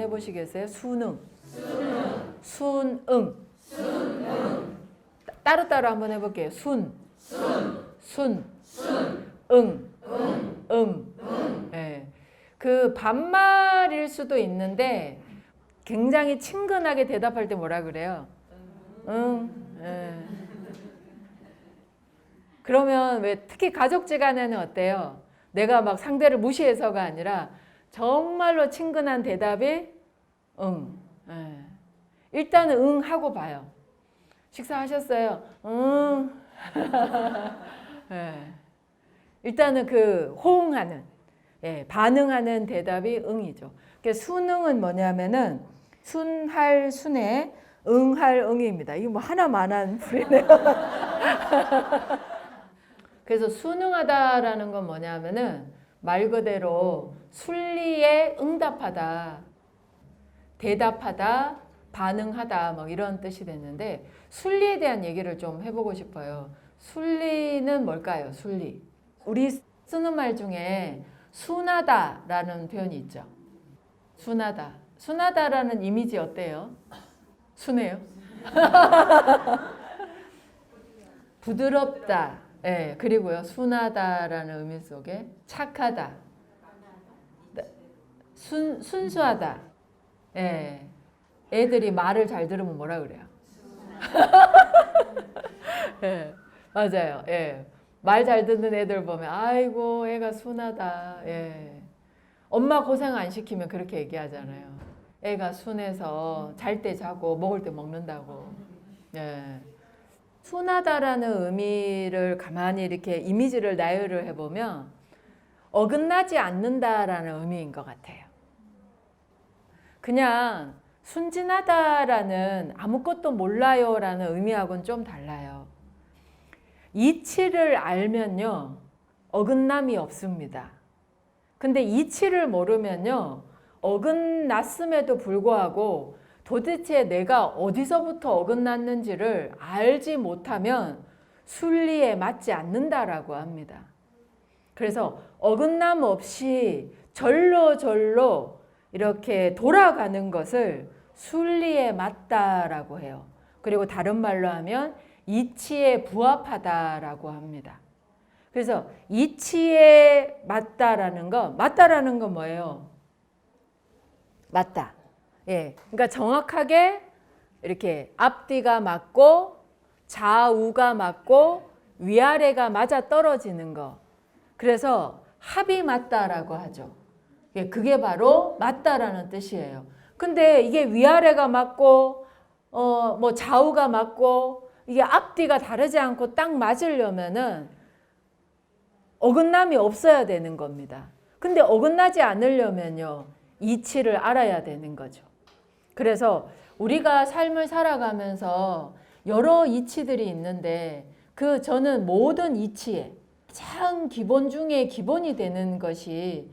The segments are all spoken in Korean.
해보시겠어요? 순응. 순응. 따로따로 한번 해볼게요. 순. 응. 예. 그 반말일 수도 있는데 굉장히 친근하게 대답할 때 뭐라 그래요? 응. 예. 그러면 왜 특히 가족지간에는 어때요? 내가 막 상대를 무시해서가 아니라 정말로 친근한 대답이 응. 예. 일단은 응 하고 봐요. 식사하셨어요? 응. 예. 일단은 그 호응하는, 예, 반응하는 대답이 응이죠. 그러니까 순응은 뭐냐면은 순할 순에 응할 응입니다. 이거 뭐 하나만한 풀이네요. 그래서 순응하다라는 건 뭐냐면은 말 그대로 순리에 응답하다, 대답하다, 반응하다 뭐 이런 뜻이 됐는데 순리에 대한 얘기를 좀 해보고 싶어요. 순리는 뭘까요? 순리. 우리 쓰는 말 중에 순하다라는 표현이 있죠. 순하다. 순하다라는 이미지 어때요? 순해요? 부드럽다. 예, 그리고요. 순하다라는 의미 속에 착하다. 순수하다. 예. 애들이 말을 잘 들으면 뭐라 그래요? 예. 맞아요. 예. 말 잘 듣는 애들 보면 아이고 애가 순하다. 예. 엄마 고생 안 시키면 그렇게 얘기하잖아요. 애가 순해서 잘 때 자고 먹을 때 먹는다고. 예. 순하다라는 의미를 가만히 이렇게 이미지를 나열을 해보면 어긋나지 않는다라는 의미인 것 같아요. 그냥 순진하다라는 아무것도 몰라요라는 의미하고는 좀 달라요. 이치를 알면요, 어긋남이 없습니다. 근데 이치를 모르면요, 어긋났음에도 불구하고 도대체 내가 어디서부터 어긋났는지를 알지 못하면 순리에 맞지 않는다라고 합니다. 그래서 어긋남 없이 절로 이렇게 돌아가는 것을 순리에 맞다라고 해요. 그리고 다른 말로 하면 이치에 부합하다라고 합니다. 그래서 이치에 맞다라는 건 뭐예요? 맞다. 예. 그러니까 정확하게 이렇게 앞뒤가 맞고 좌우가 맞고 위아래가 맞아 떨어지는 거. 그래서 합이 맞다라고 하죠. 예, 그게 바로 맞다라는 뜻이에요. 근데 이게 위아래가 맞고 뭐 좌우가 맞고 이게 앞뒤가 다르지 않고 딱 맞으려면은 어긋남이 없어야 되는 겁니다. 근데 어긋나지 않으려면요, 이치를 알아야 되는 거죠. 그래서 우리가 삶을 살아가면서 여러 이치들이 있는데 저는 모든 이치에 가장 기본 중에 기본이 되는 것이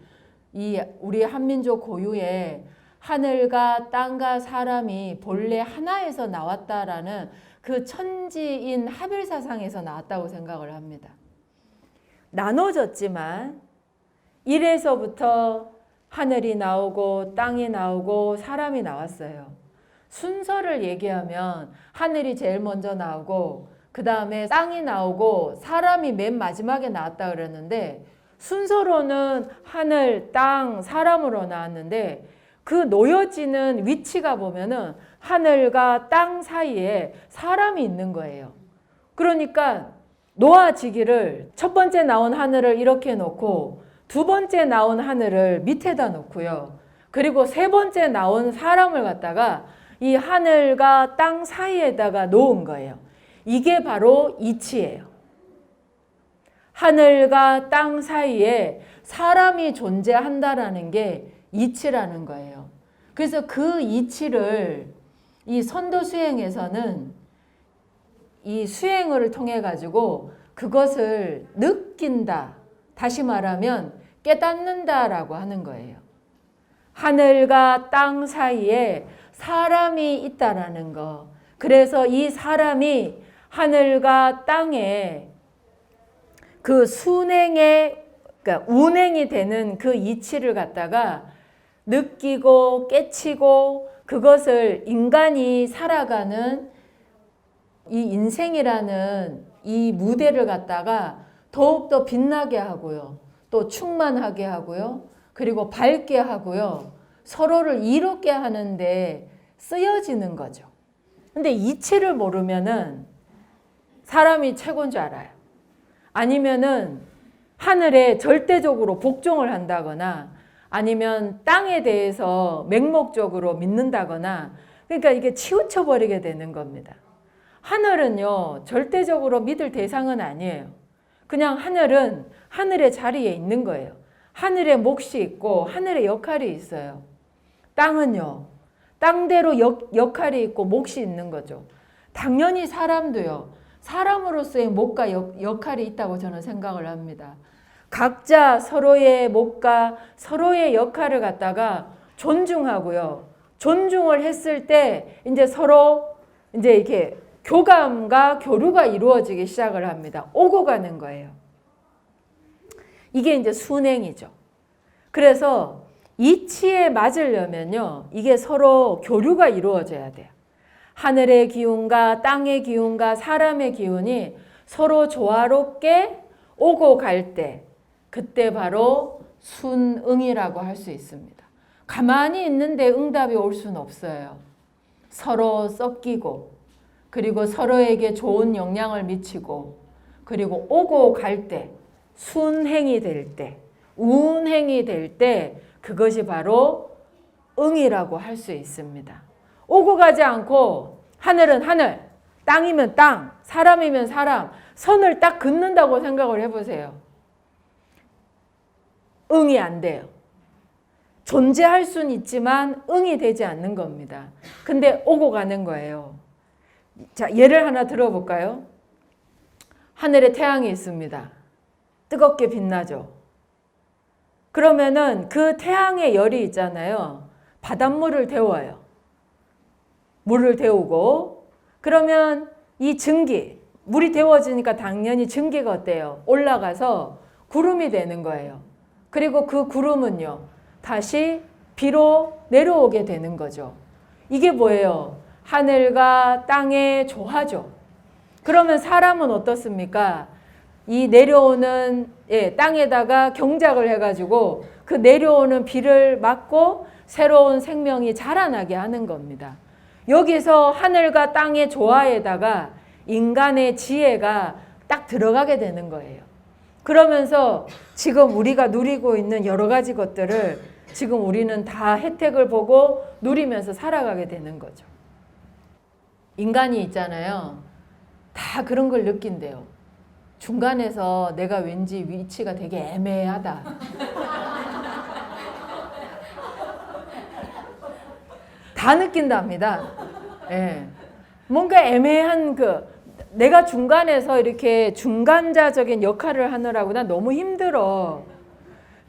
이 우리 한민족 고유의 하늘과 땅과 사람이 본래 하나에서 나왔다라는 그 천지인 하빌사상에서 나왔다고 생각을 합니다. 나눠졌지만 이래서부터 하늘이 나오고 땅이 나오고 사람이 나왔어요. 순서를 얘기하면 하늘이 제일 먼저 나오고 그 다음에 땅이 나오고 사람이 맨 마지막에 나왔다 그랬는데 순서로는 하늘, 땅, 사람으로 나왔는데 그 놓여지는 위치가 보면은 하늘과 땅 사이에 사람이 있는 거예요. 그러니까 놓아지기를 첫 번째 나온 하늘을 이렇게 놓고 두 번째 나온 하늘을 밑에다 놓고요. 그리고 세 번째 나온 사람을 갖다가 이 하늘과 땅 사이에다가 놓은 거예요. 이게 바로 이치예요. 하늘과 땅 사이에 사람이 존재한다라는 게 이치라는 거예요. 그래서 그 이치를 이 선도 수행에서는 이 수행을 통해 가지고 그것을 느낀다. 다시 말하면 깨닫는다라고 하는 거예요. 하늘과 땅 사이에 사람이 있다라는 거. 그래서 이 사람이 하늘과 땅에 그 순행의, 그러니까 운행이 되는 그 이치를 갖다가 느끼고 깨치고 그것을 인간이 살아가는 이 인생이라는 이 무대를 갖다가 더욱더 빛나게 하고요. 또 충만하게 하고요. 그리고 밝게 하고요. 서로를 이롭게 하는데 쓰여지는 거죠. 근데 이치를 모르면은 사람이 최고인 줄 알아요. 아니면은 하늘에 절대적으로 복종을 한다거나 아니면 땅에 대해서 맹목적으로 믿는다거나 그러니까 이게 치우쳐 버리게 되는 겁니다. 하늘은요, 절대적으로 믿을 대상은 아니에요. 그냥 하늘은 하늘의 자리에 있는 거예요. 하늘의 몫이 있고 하늘의 역할이 있어요. 땅은요, 땅대로 역할이 있고 몫이 있는 거죠. 당연히 사람도요, 사람으로서의 몫과 역할이 있다고 저는 생각을 합니다. 각자 서로의 몫과 서로의 역할을 갖다가 존중하고요. 존중을 했을 때 이제 서로 이제 이렇게 교감과 교류가 이루어지기 시작을 합니다. 오고 가는 거예요. 이게 이제 순행이죠. 그래서 이치에 맞으려면요, 이게 서로 교류가 이루어져야 돼요. 하늘의 기운과 땅의 기운과 사람의 기운이 서로 조화롭게 오고 갈 때, 그때 바로 순응이라고 할 수 있습니다. 가만히 있는데 응답이 올 수는 없어요. 서로 섞이고, 그리고 서로에게 좋은 영향을 미치고, 그리고 오고 갈 때, 순행이 될 때, 운행이 될 때, 그것이 바로 응이라고 할 수 있습니다. 오고 가지 않고 하늘은 하늘, 땅이면 땅, 사람이면 사람, 선을 딱 긋는다고 생각을 해보세요. 응이 안 돼요. 존재할 수는 있지만 응이 되지 않는 겁니다. 근데 오고 가는 거예요. 자, 예를 하나 들어볼까요? 하늘에 태양이 있습니다. 뜨겁게 빛나죠. 그러면은 그 태양의 열이 있잖아요. 바닷물을 데워요. 물을 데우고 그러면 이 증기, 물이 데워지니까 당연히 증기가 어때요? 올라가서 구름이 되는 거예요. 그리고 그 구름은요, 다시 비로 내려오게 되는 거죠. 이게 뭐예요? 하늘과 땅의 조화죠. 그러면 사람은 어떻습니까? 이 내려오는 땅에다가 경작을 해가지고 그 내려오는 비를 막고 새로운 생명이 자라나게 하는 겁니다. 여기서 하늘과 땅의 조화에다가 인간의 지혜가 딱 들어가게 되는 거예요. 그러면서 지금 우리가 누리고 있는 여러 가지 것들을 지금 우리는 다 혜택을 보고 누리면서 살아가게 되는 거죠. 인간이 있잖아요. 다 그런 걸 느낀대요. 중간에서 내가 왠지 위치가 되게 애매하다. 다 느낀답니다. 예. 뭔가 애매한 내가 중간에서 이렇게 중간자적인 역할을 하느라고 난 너무 힘들어.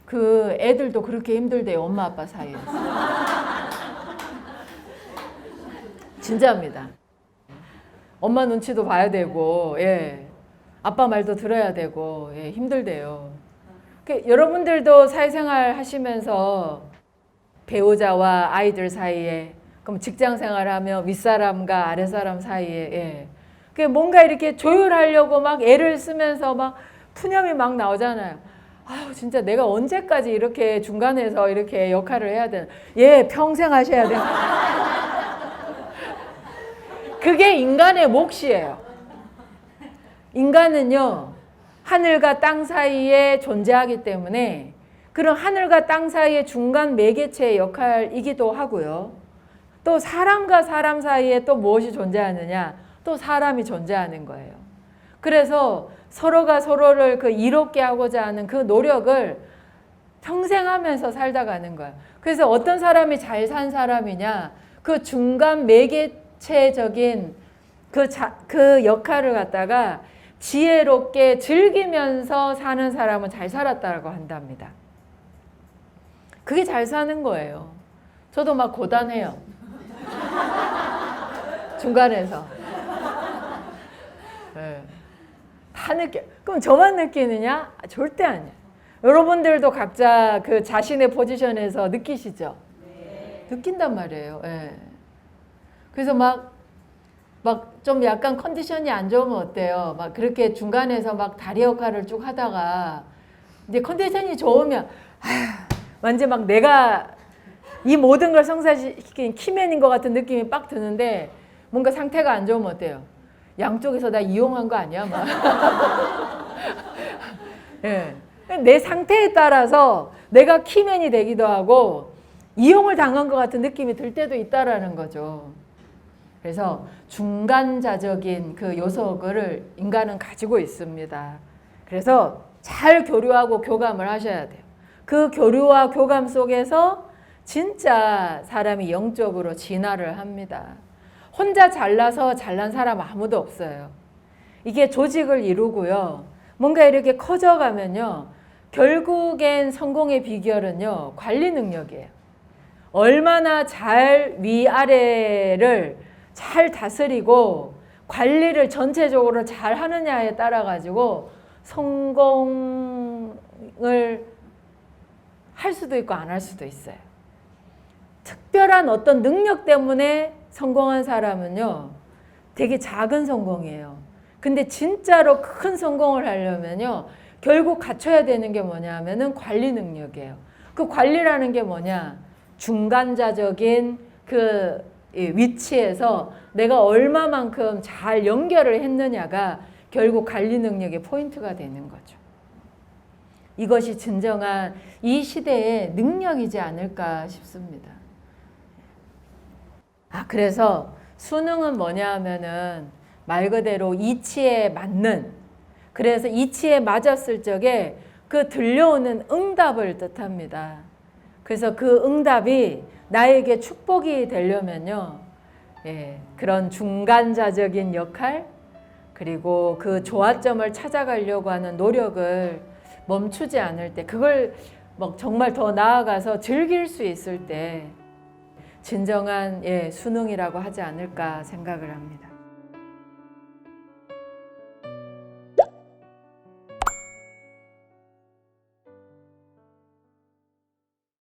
그 애들도 그렇게 힘들대요. 엄마 아빠 사이에서. 진짜입니다. 엄마 눈치도 봐야 되고, 예. 아빠 말도 들어야 되고, 예. 힘들대요. 여러분들도 사회생활 하시면서 배우자와 아이들 사이에, 그럼 직장 생활하면 윗사람과 아랫사람 사이에, 예. 뭔가 이렇게 조율하려고 막 애를 쓰면서 막 푸념이 막 나오잖아요. 아유, 진짜 내가 언제까지 이렇게 중간에서 이렇게 역할을 해야 되나. 예, 평생 하셔야 돼요. 그게 인간의 몫이에요. 인간은요, 하늘과 땅 사이에 존재하기 때문에 그런 하늘과 땅 사이의 중간 매개체의 역할이기도 하고요. 또 사람과 사람 사이에 또 무엇이 존재하느냐? 또 사람이 존재하는 거예요. 그래서 서로가 서로를 이롭게 하고자 하는 그 노력을 평생 하면서 살다 가는 거예요. 그래서 어떤 사람이 잘 산 사람이냐? 그 중간 매개체적인 그 역할을 갖다가 지혜롭게 즐기면서 사는 사람은 잘 살았다고 한답니다. 그게 잘 사는 거예요. 저도 막 고단해요. 중간에서. 네. 다 느껴. 그럼 저만 느끼느냐? 절대 아니에요. 여러분들도 각자 그 자신의 포지션에서 느끼시죠? 느낀단 말이에요. 예. 그래서 막 좀 약간 컨디션이 안 좋으면 어때요? 막 그렇게 중간에서 막 다리 역할을 쭉 하다가 이제 컨디션이 좋으면 완전 막 내가 이 모든 걸 성사시킨 키맨인 것 같은 느낌이 빡 드는데 뭔가 상태가 안 좋으면 어때요? 양쪽에서 나 이용한 거 아니야? 막. 예. 내 상태에 따라서 내가 키맨이 되기도 하고 이용을 당한 것 같은 느낌이 들 때도 있다라는 거죠. 그래서 중간자적인 그 요소를 인간은 가지고 있습니다. 그래서 잘 교류하고 교감을 하셔야 돼요. 그 교류와 교감 속에서 진짜 사람이 영적으로 진화를 합니다. 혼자 잘나서 잘난 사람 아무도 없어요. 이게 조직을 이루고요. 뭔가 이렇게 커져가면요. 결국엔 성공의 비결은요. 관리 능력이에요. 얼마나 잘 위아래를 잘 다스리고 관리를 전체적으로 잘 하느냐에 따라 가지고 성공을 할 수도 있고 안 할 수도 있어요. 특별한 어떤 능력 때문에 성공한 사람은요, 되게 작은 성공이에요. 근데 진짜로 큰 성공을 하려면요, 결국 갖춰야 되는 게 뭐냐 하면은 관리 능력이에요. 그 관리라는 게 뭐냐? 중간자적인 그 위치에서 내가 얼마만큼 잘 연결을 했느냐가 결국 관리 능력의 포인트가 되는 거죠. 이것이 진정한 이 시대의 능력이지 않을까 싶습니다. 그래서 수능은 뭐냐 하면은 말 그대로 이치에 맞는, 그래서 이치에 맞았을 적에 그 들려오는 응답을 뜻합니다. 그래서 그 응답이 나에게 축복이 되려면요, 그런 중간자적인 역할, 그리고 그 조화점을 찾아가려고 하는 노력을 멈추지 않을 때, 그걸 막 정말 더 나아가서 즐길 수 있을 때 진정한 수능이라고 하지 않을까 생각을 합니다.